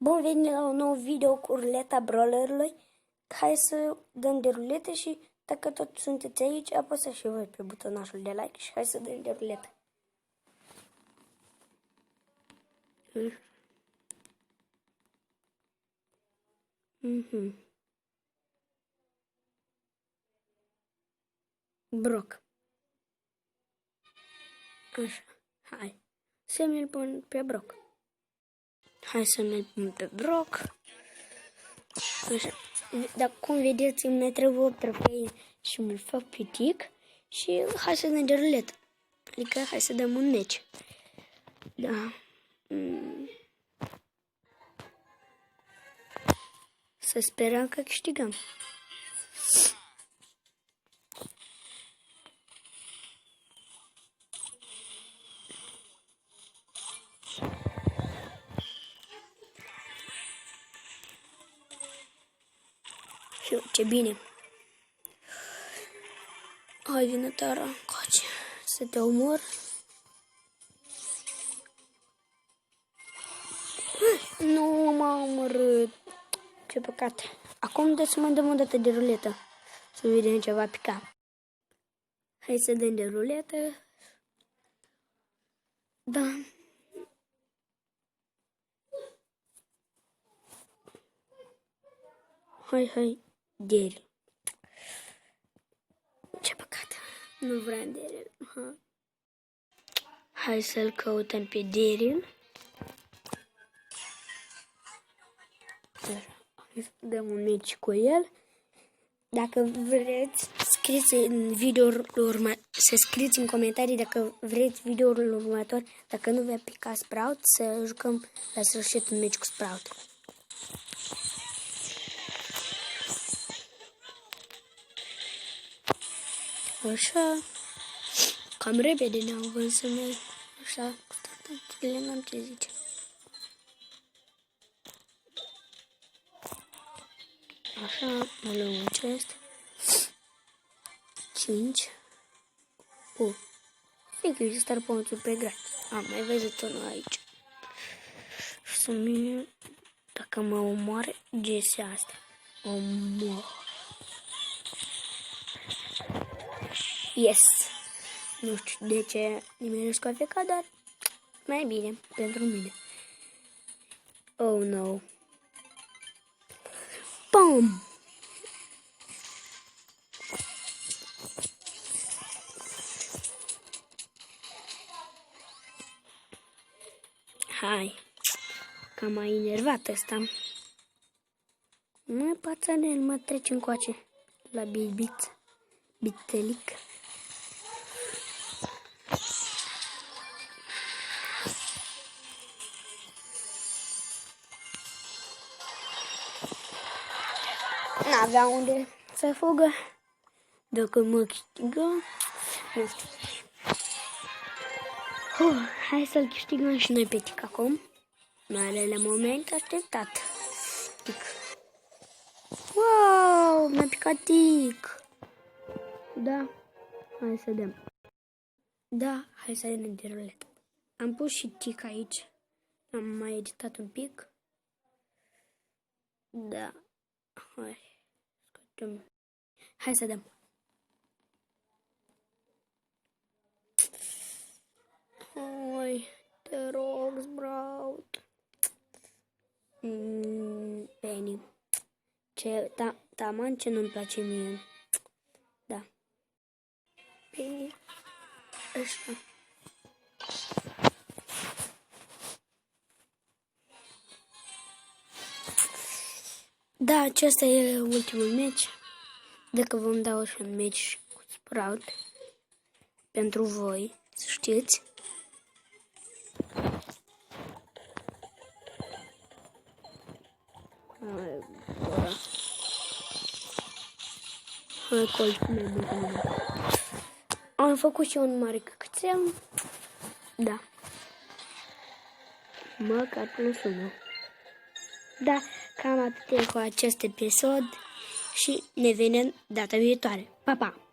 Bun venit la un nou video cu ruleta brawlerului. Hai să dăm de rulete și dacă tot sunteți aici, apăsați și voi pe butonașul de like și hai să dăm de rulete. Brock. Așa, hai. Să mi-l pun pe Brock. Hai să mi-l pun pe Brock. Așa. Dar cum vedeți, îmi trebuie o trofee și mi-l fac pitic. Și hai să dăm de ruletă. Adică hai să dăm un meci. Da. Să sperăm că câștigăm. Și ce bine. Hai, vină Tara, coace, să te omor. Nu m-a omorât. Ce păcat. Acum de să mai dăm o dată de ruletă. Să vedem ce va pica. Hai să dăm de ruletă. Da. Hai, Daryl. Ce păcat. Nu vreau Daryl. Hai să-l căutăm pe Daryl. Dăm un meci cu el. Dacă vreți, scrieți în videoul următor, să scrieți în comentarii dacă vreți videoul următor, dacă nu va pica Sprout, să jucăm la sfârșit un meci cu Sprout. Așa, cam repede ne-am văzut noi, așa, cu toate n-am ce zice. Așa, mă luăm un chest. 5. Fică și star punctul pe gratis. Am mai văzut unul aici. Și să mine, dacă mă omoare, gese astea. Omor. Yes! Nu știu de ce nimeni nu afecat, dar mai bine pentru mine. Oh no. Bum! Hai, că m-a enervat ăsta. Mă, pațanel, mă treci încoace la bitelic. N-avea unde să fugă. Dacă mă câștigă, nu știu. Hai să-l câștigăm și noi pe tic acum. Marele moment așteptat. Tic. Wow, mi-a picat tic. Da, hai să dăm. Da, hai să dăm de ruletă. Am pus și tic aici. Am mai editat un pic. Da, hai. Hai să dăm. Hai, te rog, Sprout. Penny. Ce, taman ce nu-mi place mie. Da. Penny. Așa. Da, acesta e ultimul meci. Dacă vom da și un meci cu Sprout pentru voi, să știți. Hai, colțul. Am făcut și un mare căcățel. Da. Măcar plus 1. Da, cam atât cu acest episod și ne vedem data viitoare. Pa, pa!